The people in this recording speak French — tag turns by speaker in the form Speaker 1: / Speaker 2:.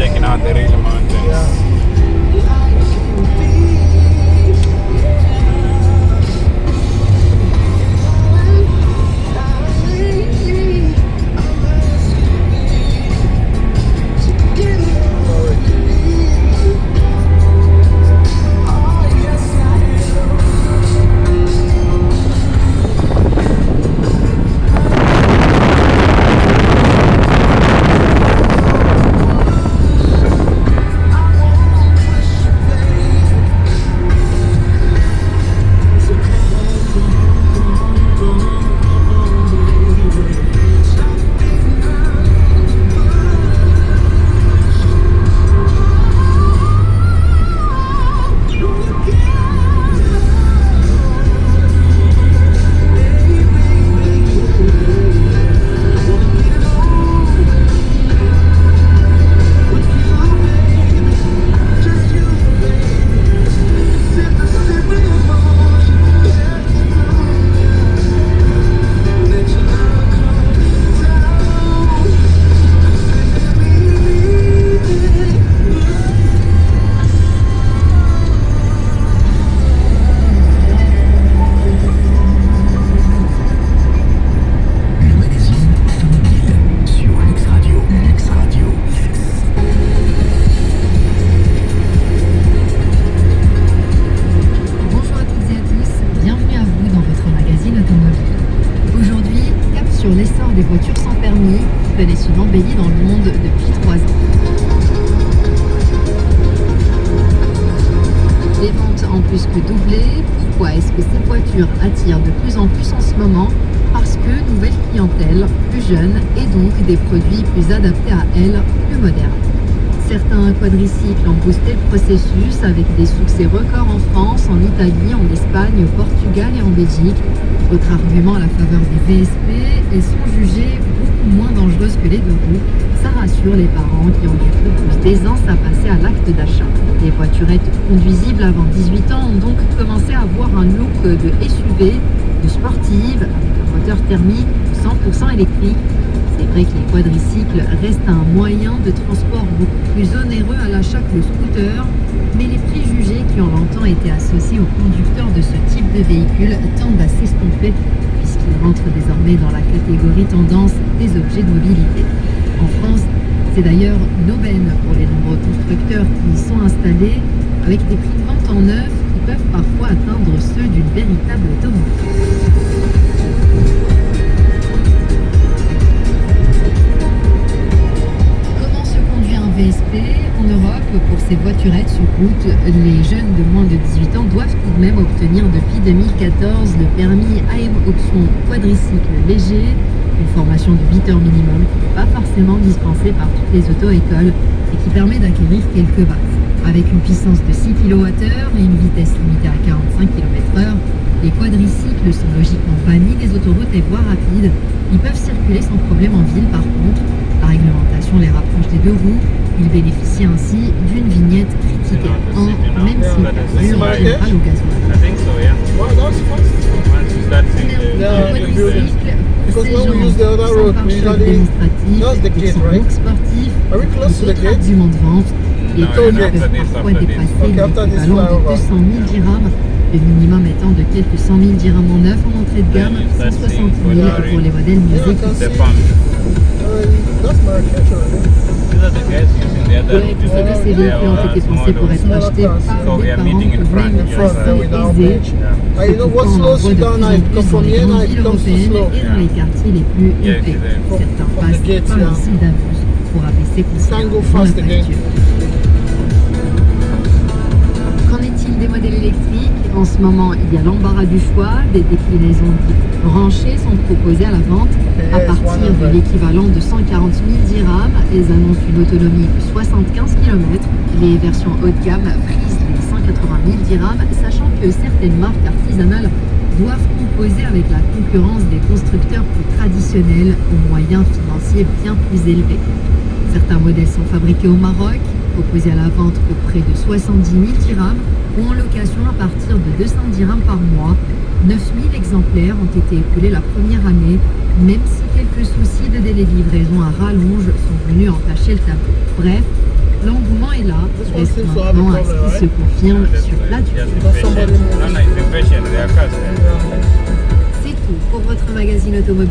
Speaker 1: checking out the Rila Mountains.
Speaker 2: Yeah.
Speaker 3: embellie dans le monde depuis 3 ans. Les ventes ont plus que doublé. Pourquoi est-ce que ces voitures attirent de plus en plus en ce moment? Parce que nouvelle clientèle, plus jeune, et donc des produits plus adaptés à elle, plus modernes. Certains quadricycles ont boosté le processus avec des succès records en France, en Italie, en Espagne, au Portugal et en Belgique. Autre argument à la faveur des VSP, elles sont jugées beaucoup moins dangereuses que les deux roues. Ça rassure les parents qui ont du coup plus d'aisance à passer à l'acte d'achat. Les voiturettes conduisibles avant 18 ans ont donc commencé à avoir un look de SUV, de sportive, avec un moteur thermique 100% électrique. C'est vrai que les quadricycles restent un moyen de transport beaucoup plus onéreux à l'achat que le scooter, mais les préjugés qui ont longtemps été associés aux conducteurs de ce type de véhicule tendent à s'estomper puisqu'ils rentrent désormais dans la catégorie tendance des objets de mobilité. En France, c'est d'ailleurs une aubaine pour les nombreux constructeurs qui y sont installés, avec des prix de vente en neuf qui peuvent parfois atteindre ceux d'une véritable automobile. VSP en Europe, pour ces voiturettes sur route, les jeunes de moins de 18 ans doivent tout de même obtenir depuis 2014 le permis AM option quadricycle léger, une formation de 8 heures minimum qui n'est pas forcément dispensée par toutes les auto-écoles et qui permet d'acquérir quelques bases. Avec une puissance de 6 kWh et une vitesse limitée à 45 km/h, les quadricycles sont logiquement bannis des autoroutes et voies rapides. Ils peuvent circuler sans problème en ville par contre. La réglementation les rapproche des deux roues. Ils bénéficient ainsi d'une vignette critique R1, même si la voiture tirera au gasoil. Pour ces gens sans pare-choc démonstratif, sans look sportif, d'autres arguments de vente, les prix peuvent parfois dépasser l'équivalent de 200 000 dirhams, le minimum étant de quelques 100 000 dirhams en neuf en entrée de gamme, 160 000 pour les modèles mieux équipés. Ouais, vous savez, ces véhicules ont été pensés pour être achetés par des parents qui voulaient une famille aisée. C'est pourquoi on en voit de plus en plus dans les grandes villes européennes et dans les quartiers les plus huppés. Certains passent par un site d'abus pour abaisser considérablement la facture. Qu'en est-il des modèles électriques? En ce moment, il y a l'embarras du choix. Des déclinaisons dites branchées sont proposées à la vente à partir de l'équivalent de 140 000 dirhams. Elles annoncent une autonomie de 75 km. Les versions haut de gamme frisent les 180 000 dirhams, sachant que certaines marques artisanales doivent composer avec la concurrence des constructeurs plus traditionnels aux moyens financiers bien plus élevés. Certains modèles sont fabriqués au Maroc, proposés à la vente pour près de 70 000 dirhams ou en location à partir de 200 dirhams par mois. 9 000 exemplaires ont été écoulés la première année, même si quelques soucis de délai de livraison à rallonge sont venus entacher le tableau. Bref, L'engouement est là, reste maintenant à ce qui se confirme sur la durée. C'est tout pour votre magazine automobile.